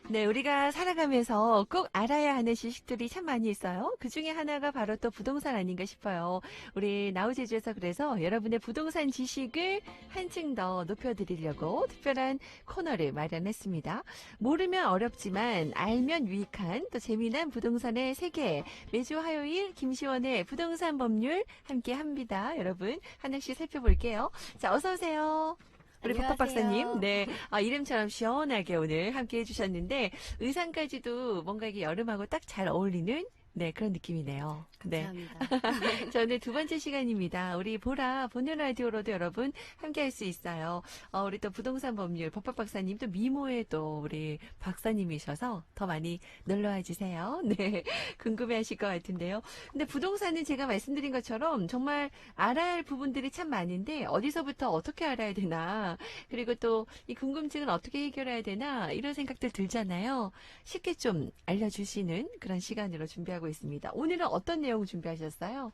네, 우리가 살아가면서 꼭 알아야 하는 지식들이 참 많이 있어요. 그 중에 하나가 바로 또 부동산 아닌가 싶어요. 우리 나우제주에서 그래서 여러분의 부동산 지식을 한층 더 높여드리려고 특별한 코너를 마련했습니다. 모르면 어렵지만 알면 유익한 또 재미난 부동산의 세계. 매주 화요일 김시원의 부동산 법률 함께 합니다. 여러분, 하나씩 살펴볼게요. 자, 어서 오세요. 우리 법학 박사님, 안녕하세요. 네, 이름처럼 시원하게 오늘 함께 해주셨는데 의상까지도 뭔가 이게 여름하고 딱 잘 어울리는 네 그런 느낌이네요. 네, 감사합니다. 저는 두 번째 시간입니다. 우리 보라 보는 라디오로도 여러분 함께 할 수 있어요. 우리 또 부동산 법률 법학 박사님 또 미모의 또 우리 박사님이셔서 더 많이 놀러와 주세요. 네, 궁금해하실 것 같은데요. 근데 부동산은 제가 말씀드린 것처럼 정말 알아야 할 부분들이 참 많은데 어디서부터 어떻게 알아야 되나 그리고 또 이 궁금증은 어떻게 해결해야 되나 이런 생각들 들잖아요. 쉽게 좀 알려주시는 그런 시간으로 준비하고 있습니다. 오늘은 어떤 내용 준비하셨어요?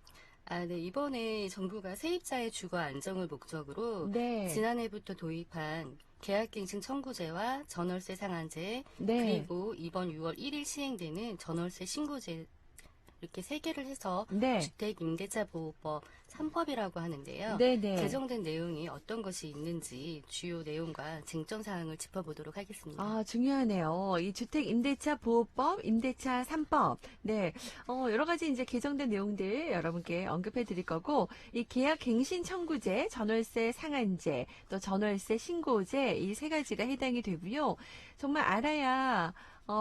네, 이번에 정부가 세입자의 주거 안정을 목적으로 네, 지난해부터 도입한 계약갱신 청구제와 전월세 상한제, 네, 그리고 이번 6월 1일 시행되는 전월세 신고제 이렇게 세 개를 해서 네, 주택임대차보호법 3법이라고 하는데요. 네, 네. 개정된 내용이 어떤 것이 있는지 주요 내용과 쟁점 사항을 짚어보도록 하겠습니다. 중요하네요. 이 주택 임대차 보호법, 임대차 3법. 네. 여러 가지 이제 개정된 내용들 여러분께 언급해 드릴 거고, 이 계약 갱신 청구제, 전월세 상한제, 또 전월세 신고제, 이 세 가지가 해당이 되고요. 정말 알아야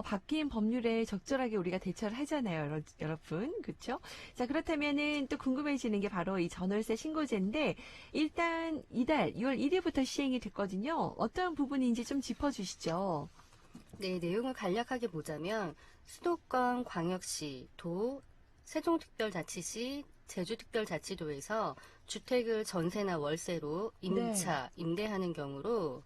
바뀐 법률에 적절하게 우리가 대처를 하잖아요, 여러분. 그렇죠? 자, 그렇다면은 또 궁금해지는 게 바로 이 전월세 신고제인데 일단 이달 6월 1일부터 시행이 됐거든요. 어떤 부분인지 좀 짚어주시죠. 네, 내용을 간략하게 보자면 수도권 광역시, 도, 세종특별자치시, 제주특별자치도에서 주택을 전세나 월세로 네. 임차, 임대하는 경우로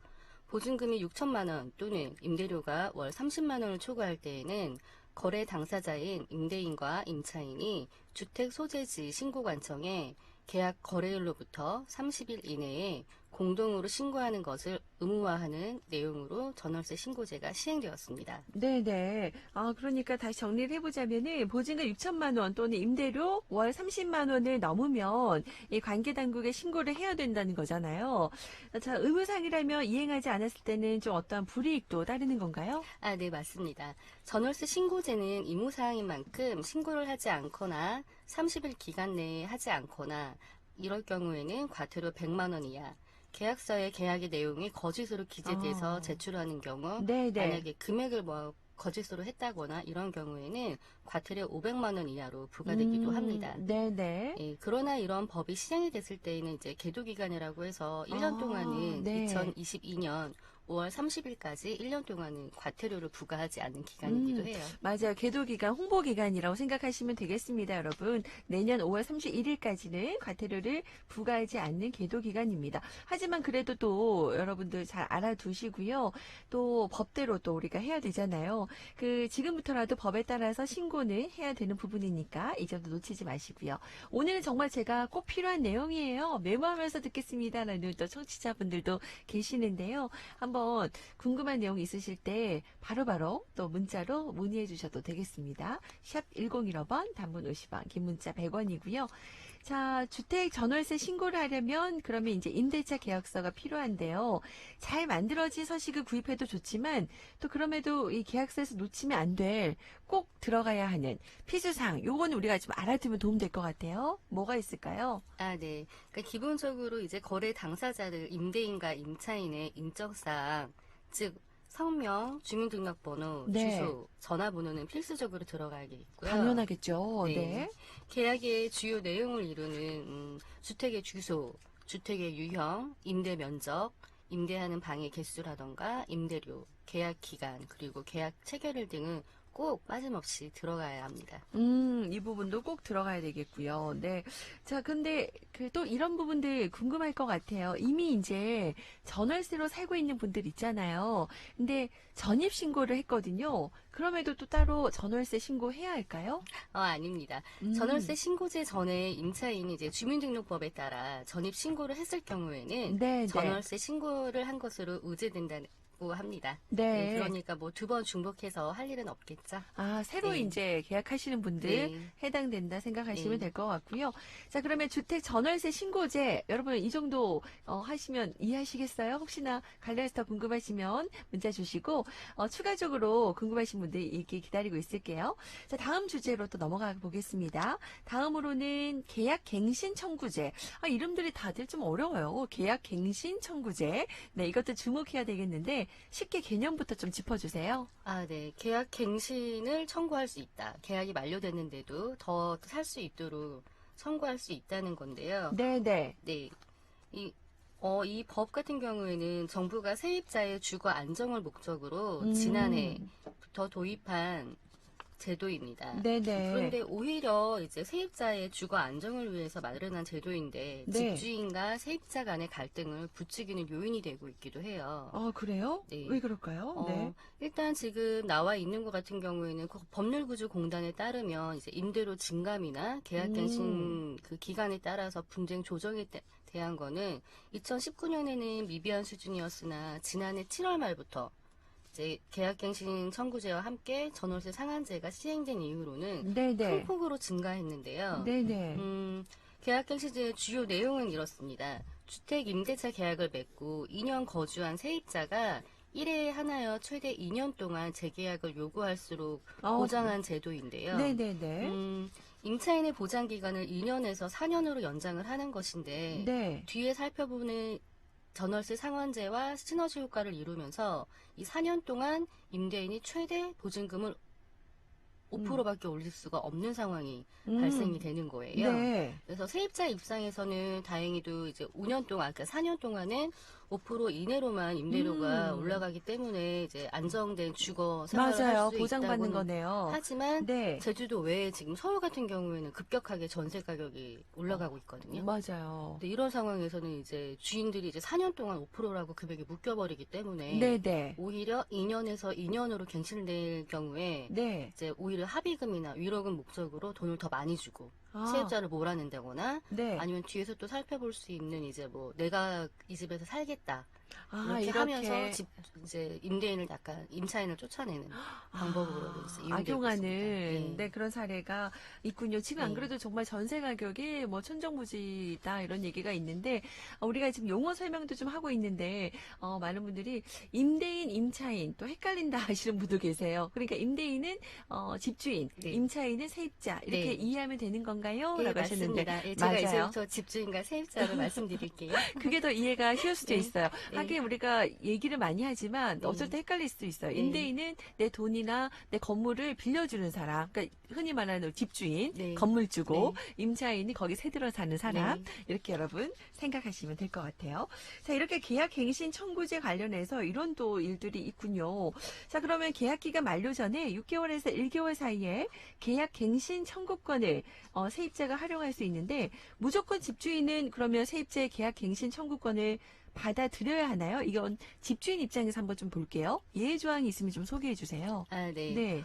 보증금이 6천만 원 또는 임대료가 월 30만 원을 초과할 때에는 거래 당사자인 임대인과 임차인이 주택 소재지 신고관청에 계약 거래일로부터 30일 이내에 공동으로 신고하는 것을 의무화하는 내용으로 전월세 신고제가 시행되었습니다. 네네. 그러니까 다시 정리를 해보자면은 보증금 6천만 원 또는 임대료 월 30만 원을 넘으면 이 관계 당국에 신고를 해야 된다는 거잖아요. 자, 의무상이라면 이행하지 않았을 때는 좀 어떠한 불이익도 따르는 건가요? 네, 맞습니다. 전월세 신고제는 의무사항인 만큼 신고를 하지 않거나 30일 기간 내에 하지 않거나 이럴 경우에는 과태료 100만 원 이하, 계약서의 계약의 내용이 거짓으로 기재돼서 아, 제출하는 경우, 네네. 만약에 금액을 거짓으로 했다거나 이런 경우에는 과태료 500만 원 이하로 부과되기도 합니다. 네네. 예, 그러나 이런 법이 시행이 됐을 때에는 이제 계도기간이라고 해서 1년 아, 동안은 네. 2022년 5월 30일까지 1년 동안은 과태료를 부과하지 않는 기간이기도 음, 해요. 맞아요. 계도 기간, 홍보 기간이라고 생각하시면 되겠습니다, 여러분. 내년 5월 31일까지는 과태료를 부과하지 않는 계도 기간입니다. 하지만 그래도 또 여러분들 잘 알아두시고요. 또 법대로 또 우리가 해야 되잖아요. 그 지금부터라도 법에 따라서 신고는 해야 되는 부분이니까 이 점도 놓치지 마시고요. 오늘은 정말 제가 꼭 필요한 내용이에요. 메모하면서 듣겠습니다라는 또 청취자분들도 계시는데요. 한번 궁금한 내용 있으실 때 바로바로 또 문자로 문의해 주셔도 되겠습니다. 샵 1015번, 단문 50원, 긴 문자 100원이고요. 자, 주택 전월세 신고를 하려면 그러면 이제 임대차 계약서가 필요한데요. 잘 만들어진 서식을 구입해도 좋지만 또 그럼에도 이 계약서에서 놓치면 안 될 꼭 들어가야 하는 필수사항 요거는 우리가 좀 알아두면 도움 될 것 같아요. 뭐가 있을까요? 네. 그러니까 기본적으로 이제 거래 당사자들 임대인과 임차인의 인적사항, 즉 성명, 주민등록번호, 네, 주소, 전화번호는 필수적으로 들어가야겠고요. 당연하겠죠. 네. 네. 계약의 주요 내용을 이루는 주택의 주소, 주택의 유형, 임대 면적, 임대하는 방의 개수라던가 임대료, 계약 기간, 그리고 계약 체결일 등은 꼭 빠짐없이 들어가야 합니다. 이 부분도 꼭 들어가야 되겠고요. 네. 자, 근데 그 또 이런 부분들 궁금할 것 같아요. 이미 이제 전월세로 살고 있는 분들 있잖아요. 근데 전입 신고를 했거든요. 그럼에도 또 따로 전월세 신고해야 할까요? 아닙니다. 음, 전월세 신고제 전에 임차인이 이제 주민등록법에 따라 전입 신고를 했을 경우에는 네, 네. 전월세 신고를 한 것으로 있다고 합니다. 네. 그러니까 뭐 2번 중복해서 할 일은 없겠죠. 아, 새로 네. 이제 계약하시는 분들 네. 해당된다 생각하시면 네. 될 것 같고요. 자, 그러면 주택 전월세 신고제 여러분 이 정도 하시면 이해하시겠어요? 혹시나 관련해서 더 궁금하시면 문자 주시고 추가적으로 궁금하신 분들 얘기 기다리고 있을게요. 자, 다음 주제로 또 넘어가 보겠습니다. 다음으로는 계약 갱신 청구제. 아, 이름들이 다들 좀 어려워요. 계약 갱신 청구제. 네, 이것도 주목해야 되겠는데 쉽게 개념부터 좀 짚어주세요. 아, 네. 계약 갱신을 청구할 수 있다. 계약이 만료됐는데도 더 살 수 있도록 청구할 수 있다는 건데요. 네네. 네. 이 법 같은 경우에는 정부가 세입자의 주거 안정을 목적으로 지난해부터 도입한 제도입니다. 네네. 그런데 오히려 이제 세입자의 주거 안정을 위해서 마련한 제도인데 네. 집주인과 세입자 간의 갈등을 부추기는 요인이 되고 있기도 해요. 그래요? 네. 왜 그럴까요? 네. 일단 지금 나와 있는 것 같은 경우에는 그 법률구조공단에 따르면 이제 임대료 증감이나 계약갱신 그 기간에 따라서 분쟁 조정에 대한 거는 2019년에는 미비한 수준이었으나 지난해 7월 말부터 이제 계약갱신 청구제와 함께 전월세 상한제가 시행된 이후로는 네네. 큰 폭으로 증가했는데요. 네네. 계약갱신제의 주요 내용은 이렇습니다. 주택 임대차 계약을 맺고 2년 거주한 세입자가 1회에 하나여 최대 2년 동안 재계약을 요구할수록 보장한 제도인데요. 네네네. 임차인의 보장 기간을 2년에서 4년으로 연장을 하는 것인데 네. 뒤에 살펴보는 전월세 상한제와 시너지 효과를 이루면서 이 4년 동안 임대인이 최대 보증금을 5%밖에 올릴 수가 없는 상황이 발생이 되는 거예요. 네. 그래서 세입자 입장에서는 다행히도 이제 5년 동안, 그러니까 4년 동안은 5% 이내로만 임대료가 올라가기 때문에 이제 안정된 주거 생활을 맞아요. 할 수 보장받는 있다고는 거네요. 하지만 네. 제주도 외에 지금 서울 같은 경우에는 급격하게 전세 가격이 올라가고 있거든요. 맞아요. 근데 이런 상황에서는 이제 주인들이 이제 4년 동안 5%라고 금액이 묶여버리기 때문에 네네. 오히려 2년에서 2년으로 갱신될 경우에 네. 이제 오히려 합의금이나 위로금 목적으로 돈을 더 많이 주고 아, 세입자를 몰아낸다거나 네. 아니면 뒤에서 또 살펴볼 수 있는 이제 뭐 내가 이 집에서 살겠다 아, 이렇게 하면서 이렇게 이제 임대인을 약간 임차인을 쫓아내는 방법으로도 이제 이용되고 악용하는 있습니다. 네, 그런 사례가 있군요. 지금 안 네. 그래도 정말 전세 가격이 뭐 천정부지다 이런 얘기가 있는데 우리가 지금 용어 설명도 좀 하고 있는데 많은 분들이 임대인, 임차인 또 헷갈린다 하시는 분도 계세요. 그러니까 임대인은 집주인, 네. 임차인은 세입자 이렇게 네. 이해하면 되는 건가요? 예, 라고 하셨는데 맞습니다. 예, 제가 맞아요. 이제부터 집주인과 세입자로 말씀드릴게요. 그게 더 이해가 쉬울 수도 네. 있어요. 네. 하긴 우리가 얘기를 많이 하지만 네. 어쩔 때 헷갈릴 수도 있어요. 네. 임대인은 내 돈이나 내 건물을 빌려주는 사람, 그러니까 흔히 말하는 집주인, 네. 건물주고 임차인이 거기 새들어 사는 사람 네. 이렇게 여러분 생각하시면 될 것 같아요. 자, 이렇게 계약갱신 청구제 관련해서 이런 또 일들이 있군요. 자, 그러면 계약기간 만료 전에 6개월에서 1개월 사이에 계약갱신 청구권을 세입자가 활용할 수 있는데 무조건 집주인은 그러면 세입자의 계약갱신 청구권을 받아들여야 하나요? 이건 집주인 입장에서 한번 좀 볼게요. 예외 조항이 있으면 좀 소개해 주세요. 아, 네. 네.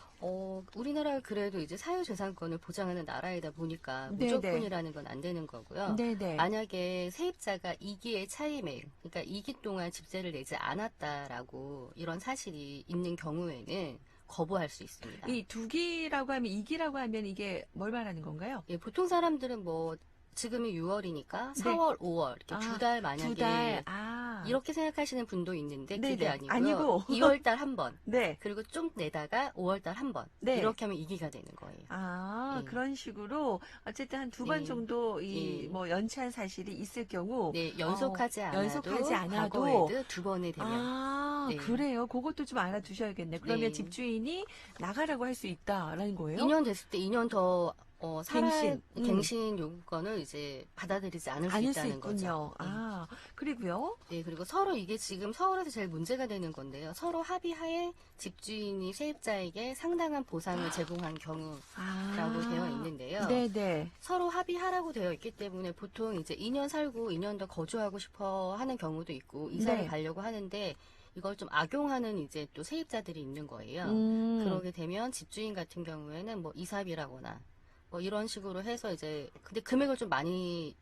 우리나라가 그래도 이제 사유재산권을 보장하는 나라이다 보니까 네, 무조건이라는 건 안 되는 거고요. 네네. 만약에 세입자가 2기의 차임액, 그러니까 2기 동안 집세를 내지 않았다라고 이런 사실이 있는 경우에는 거부할 수 있습니다. 이 2기라고 하면 2기라고 하면 이게 뭘 말하는 건가요? 예, 보통 사람들은 뭐 지금이 6월이니까 네. 4월, 5월 이렇게 아, 두 달 만약에 2달. 이렇게 생각하시는 분도 있는데 그게 네네. 아니고요. 아니고. 2월달 한 번, 네. 그리고 좀 내다가 5월달 한 번. 네. 이렇게 하면 2기가 되는 거예요. 아, 네. 그런 식으로 어쨌든 한 2번 네. 정도 네. 뭐 연체한 사실이 있을 경우 네, 연속하지 않아도 연속하지 않아도 과거에도 2번이 되면 아, 네. 그래요. 그것도 좀 알아두셔야겠네. 그러면 네. 집주인이 나가라고 할 수 있다라는 거예요? 2년 됐을 때 2년 더 갱신. 갱신 요구권을 이제 받아들이지 않을 수 아닐 수 있다는 거죠. 있군요. 네. 아, 그리고요. 네, 그리고 서로 이게 지금 서울에서 제일 문제가 되는 건데요. 서로 합의하에 집주인이 세입자에게 상당한 보상을 제공한 경우라고 아, 되어 있는데요. 네네. 서로 합의하라고 되어 있기 때문에 보통 이제 2년 살고 2년 더 거주하고 싶어 하는 경우도 있고 이사를 네. 가려고 하는데 이걸 좀 악용하는 이제 또 세입자들이 있는 거예요. 그러게 되면 집주인 같은 경우에는 뭐 이사비라거나 뭐 이런 식으로 해서 이제 근데 금액을 좀 많이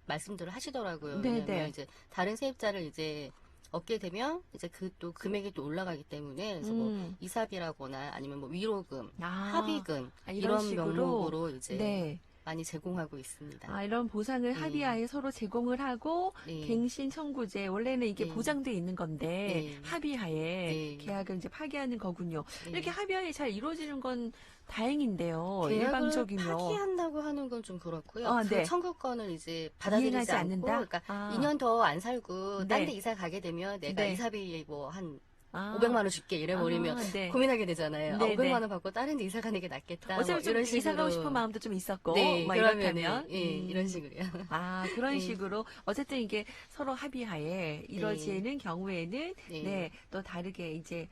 말씀들을 하시더라고요. 네네. 왜냐면 이제 다른 세입자를 이제 얻게 되면 이제 그 또 금액이 또 올라가기 때문에 그래서 뭐 이삽이라거나 아니면 뭐 위로금, 아, 합의금 이런 이런 식으로 명목으로 이제 네. 많이 제공하고 있습니다. 아, 이런 보상을 네. 합의하에 서로 제공을 하고 네. 갱신 청구제 원래는 이게 네. 보장돼 있는 건데 네. 합의하에 네. 계약을 이제 파기하는 거군요. 네. 이렇게 합의하에 잘 이루어지는 건 다행인데요. 계약을 일방적이면 파기한다고 하는 건 좀 그렇고요. 아, 그 네. 청구권을 이제 받아들이지 이행하지 않고, 않는다. 그러니까 아, 2년 더 안 살고 딴 데 네. 이사 가게 되면 내가 네. 이사비 뭐 한 아, 500만 원 줄게 이래버리면 아, 네. 고민하게 되잖아요. 아, 네, 500만 네. 원 받고 다른 데 이사 가는 게 낫겠다. 뭐 어차피 좀 이런 이사 가고 싶은 식으로. 마음도 좀 있었고 네, 막 그러면은 이렇다면 예, 이런 식으로요. 아, 그런 네. 식으로 어쨌든 이게 서로 합의하에 이루어지는 경우에는 네. 네, 또 다르게 이제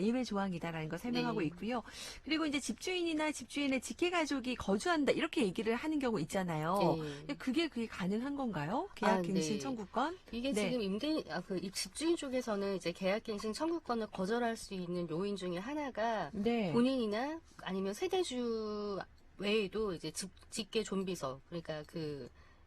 예외 조항이다라는 걸 설명하고 네. 있고요. 그리고 이제 집주인이나 집주인의 직계 가족이 거주한다 이렇게 얘기를 하는 경우 있잖아요. 네. 근데 그게 가능한 건가요? 아, 계약갱신 네. 청구권? 이게 네. 지금 이 집주인 쪽에서는 이제 계약갱신 청구권을 거절할 수 있는 요인 중에 하나가 네. 본인이나 아니면 세대주 외에도 이제 직계 존비서, 그러니까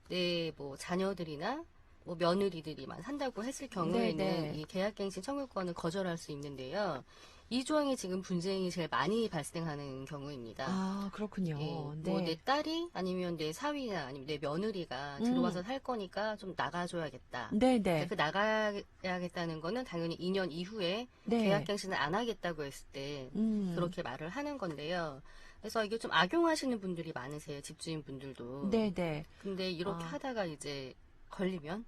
내 뭐 자녀들이나 뭐 며느리들이만 산다고 했을 경우에는 네. 이 계약갱신 청구권을 거절할 수 있는데요. 이 조항이 지금 분쟁이 제일 많이 발생하는 경우입니다. 아, 그렇군요. 예, 뭐 내 딸이 아니면 내 사위나 아니면 내 며느리가 들어와서 살 거니까 좀 나가줘야겠다. 네네. 그 나가야겠다는 거는 당연히 2년 이후에 네. 계약갱신을 안 하겠다고 했을 때 그렇게 말을 하는 건데요. 그래서 이게 좀 악용하시는 분들이 많으세요. 집주인 분들도. 네네. 근데 이렇게 아. 하다가 이제 걸리면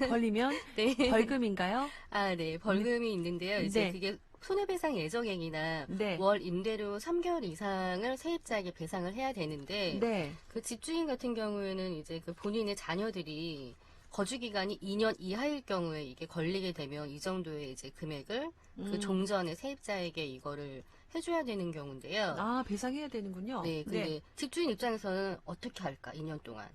걸리면 네. 벌금인가요? 아, 네. 벌금이 있는데요. 이제 네. 그게 손해배상 예정액이나 네. 월 임대료 3개월 이상을 세입자에게 배상을 해야 되는데 네. 그 집주인 같은 경우에는 이제 그 본인의 자녀들이 거주 기간이 2년 이하일 경우에 이게 걸리게 되면 이 정도의 이제 금액을 그 종전의 세입자에게 이거를 해줘야 되는 경우인데요. 아, 배상해야 되는군요. 네, 근데 집주인 입장에서는 어떻게 할까? 2년 동안.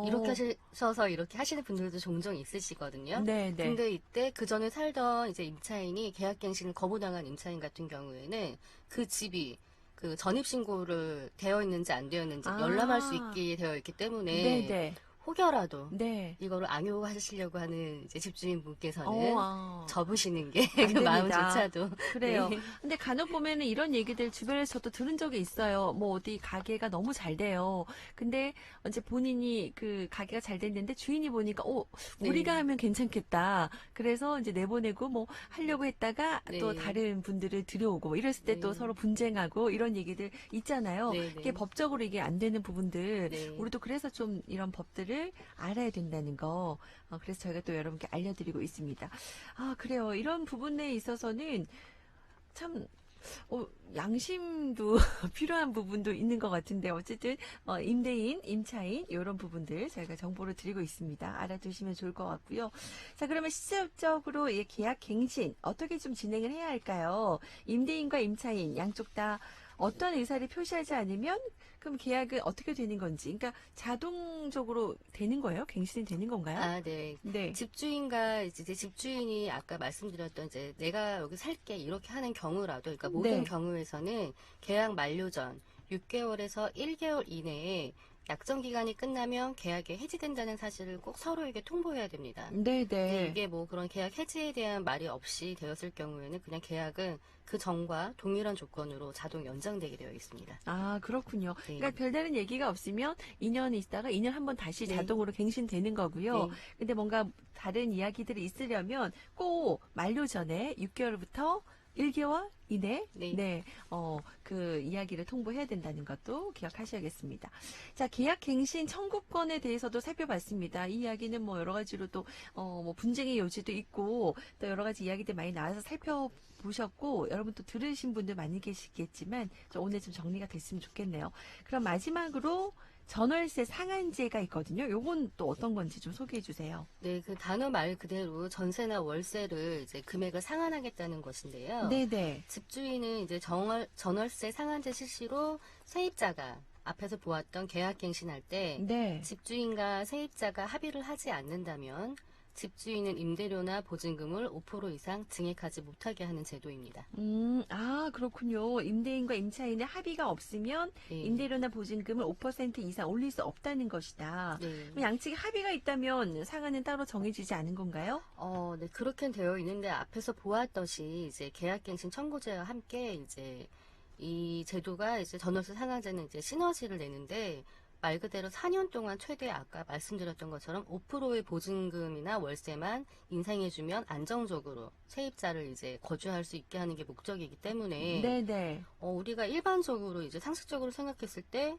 이렇게 하셔서 이렇게 하시는 분들도 종종 있으시거든요. 네, 네. 근데 이때 그 전에 살던 이제 임차인이 계약갱신을 거부당한 임차인 같은 경우에는 그 집이 그 전입신고를 되어 있는지 안 되어 있는지 열람할 수 있게 되어 있기 때문에 네, 네. 혹여라도 네. 이거를 악용하시려고 하는 이제 집주인분께서는 아. 접으시는 게 안 그 됩니다. 마음조차도 그래요. 네. 근데 간혹 보면은 이런 얘기들 주변에서도 들은 적이 있어요. 뭐 어디 가게가 너무 잘 돼요. 근데 이제 본인이 그 가게가 잘 됐는데 주인이 보니까 우리가 네. 하면 괜찮겠다. 그래서 이제 내보내고 뭐 하려고 했다가 또 네. 다른 분들을 들여오고 뭐 이랬을 때 또 네. 서로 분쟁하고 이런 얘기들 있잖아요. 네, 이게 네. 법적으로 이게 안 되는 부분들 네. 우리도 그래서 좀 이런 법들을 알아야 된다는 거. 그래서 저희가 또 여러분께 알려드리고 있습니다. 아, 그래요. 이런 부분에 있어서는 참 양심도 필요한 부분도 있는 것 같은데 어쨌든 임대인, 임차인 이런 부분들 저희가 정보를 드리고 있습니다. 알아두시면 좋을 것 같고요. 자, 그러면 시점적으로 이 계약 갱신 어떻게 좀 진행을 해야 할까요? 임대인과 임차인 양쪽 다 어떤 의사를 표시하지 않으면 그럼 계약은 어떻게 되는 건지, 그러니까 자동적으로 되는 거예요? 갱신이 되는 건가요? 아, 네. 네. 집주인과 이제 집주인이 아까 말씀드렸던 이제 내가 여기 살게 이렇게 하는 경우라도, 그러니까 모든 네. 경우에서는 계약 만료 전 6개월에서 1개월 이내에 약정 기간이 끝나면 계약이 해지된다는 사실을 꼭 서로에게 통보해야 됩니다. 네, 근데 네. 이게 뭐 그런 계약 해지에 대한 말이 없이 되었을 경우에는 그냥 계약은 그 전과 동일한 조건으로 자동 연장되게 되어 있습니다. 아, 그렇군요. 네. 그러니까 별다른 얘기가 없으면 2년 있다가 2년 한번 다시 네. 자동으로 갱신되는 거고요. 네. 근데 뭔가 다른 이야기들이 있으려면 꼭 만료 전에 6개월부터 1개월 이내 네. 그 이야기를 통보해야 된다는 것도 기억하셔야겠습니다. 자, 계약 갱신 청구권에 대해서도 살펴봤습니다. 이 이야기는 뭐 여러 가지로 또 뭐 분쟁의 여지도 있고 또 여러 가지 이야기들 많이 나와서 살펴보셨고 여러분 또 들으신 분들 많이 계시겠지만 오늘 좀 정리가 됐으면 좋겠네요. 그럼 마지막으로 전월세 상한제가 있거든요. 요건 또 어떤 건지 좀 소개해 주세요. 네, 그 단어 말 그대로 전세나 월세를 이제 금액을 상한하겠다는 것인데요. 네네. 집주인은 이제 전월세 상한제 실시로 세입자가 앞에서 보았던 계약갱신할 때 네. 집주인과 세입자가 합의를 하지 않는다면 집주인은 임대료나 보증금을 5% 이상 증액하지 못하게 하는 제도입니다. 아, 그렇군요. 임대인과 임차인의 합의가 없으면 네. 임대료나 보증금을 5% 이상 올릴 수 없다는 것이다. 네. 그럼 양측이 합의가 있다면 상한은 따로 정해지지 않은 건가요? 네, 그렇게 되어 있는데 앞에서 보았듯이 이제 계약갱신 청구제와 함께 이제 이 제도가 이제 전월세 상한제는 이제 시너지를 내는데 말 그대로 4년 동안 최대 아까 말씀드렸던 것처럼 5%의 보증금이나 월세만 인상해주면 안정적으로 세입자를 이제 거주할 수 있게 하는 게 목적이기 때문에 네네. 우리가 일반적으로 이제 상식적으로 생각했을 때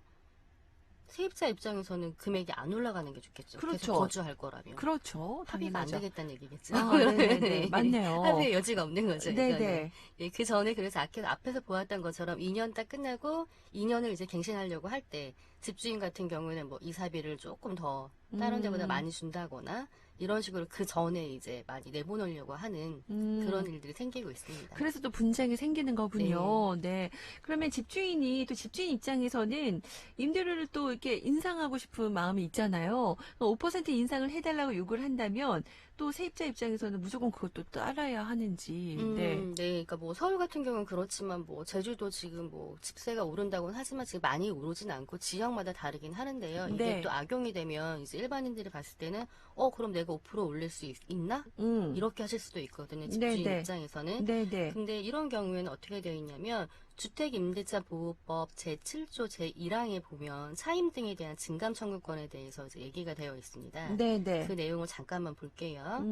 세입자 입장에서는 금액이 안 올라가는 게 좋겠죠. 그렇죠. 계속 거주할 거라면. 그렇죠. 합의가 안 당연하죠. 되겠다는 얘기겠죠. 아, 네네네. 맞네요. 합의의 여지가 없는 거죠. 이거는. 네네. 예, 그 전에 그래서 앞에서 보았던 것처럼 2년 딱 끝나고 2년을 이제 갱신하려고 할 때 집주인 같은 경우에는 뭐 이사비를 조금 더 다른 데보다 많이 준다거나 이런 식으로 그 전에 이제 많이 내보내려고 하는 그런 일들이 생기고 있습니다. 그래서 또 분쟁이 생기는 거군요. 네. 그러면 집주인이 또 집주인 입장에서는 임대료를 또 이렇게 인상하고 싶은 마음이 있잖아요. 5% 인상을 해달라고 요구를 한다면 또 세입자 입장에서는 무조건 그것도 따라야 하는지. 네. 네. 그러니까 뭐 서울 같은 경우는 그렇지만 뭐 제주도 지금 뭐 집세가 오른다고는 하지만 지금 많이 오르진 않고 지역마다 다르긴 하는데요. 이게 네. 또 악용이 되면 이제 일반인들이 봤을 때는 그럼 내가 5% 올릴 수 있나? 이렇게 하실 수도 있거든요. 집주인 네네. 입장에서는. 네네. 근데 이런 경우에는 어떻게 되어 있냐면 주택임대차 보호법 제7조 제1항에 보면 차임 등에 대한 증감 청구권에 대해서 이제 얘기가 되어 있습니다. 네네. 그 내용을 잠깐만 볼게요.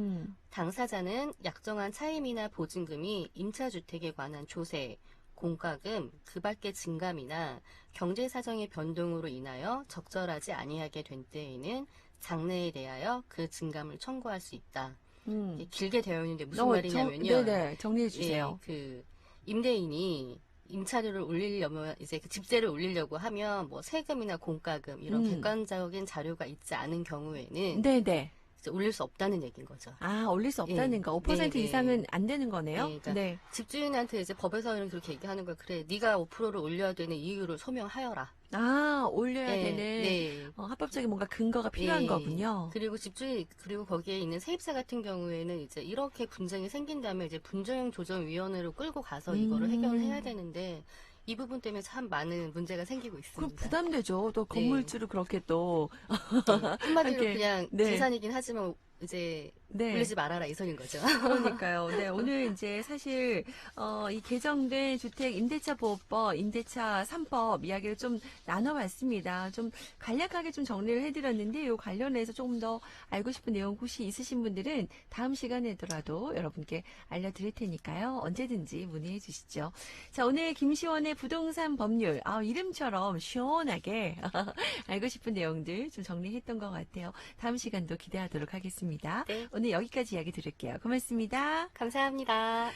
당사자는 약정한 차임이나 보증금이 임차주택에 관한 조세, 공과금, 그 밖의 증감이나 경제사정의 변동으로 인하여 적절하지 아니하게 된 때에는 장래에 대하여 그 증감을 청구할 수 있다. 이게 길게 되어 있는데 무슨 말이냐면요. 네네. 정리해 주세요. 예, 그 임대인이 임차료를 올리려면 이제 그 집세를 올리려고 하면 뭐 세금이나 공과금 이런 객관적인 자료가 있지 않은 경우에는 네네. 이제 올릴 수 없다는 얘기인 거죠. 아, 올릴 수 없다는 예. 거. 5% 네네. 이상은 안 되는 거네요? 네, 그러니까 집주인한테 이제 법에서는 그렇게 얘기하는 거야. 그래, 네가 5%를 올려야 되는 이유를 소명하여라. 아, 올려야 예, 되는 네. 합법적인 뭔가 근거가 필요한 예. 거군요. 그리고 그리고 거기에 있는 세입자 같은 경우에는 이제 이렇게 분쟁이 생긴다면 이제 분쟁조정위원회로 끌고 가서 이거를 해결을 해야 되는데 이 부분 때문에 참 많은 문제가 생기고 그 있습니다. 부담되죠. 또 건물주를 그렇게 또. 한마디로 함께, 그냥 네. 계산이긴 하지만 이제 네. 올리지 말아라 이 소린 거죠. 그러니까요. 네, 오늘 이제 사실 이 개정된 주택 임대차 보호법, 임대차 3법 이야기를 좀 나눠봤습니다. 좀 간략하게 좀 정리를 해드렸는데 이 관련해서 조금 더 알고 싶은 내용 혹시 있으신 분들은 다음 시간에더라도 여러분께 알려드릴 테니까요. 언제든지 문의해 주시죠. 자, 오늘 김시원의 부동산 법률 이름처럼 시원하게 알고 싶은 내용들 좀 정리했던 것 같아요. 다음 시간도 기대하도록 하겠습니다. 네. 오늘 여기까지 이야기 들을게요. 고맙습니다. 감사합니다.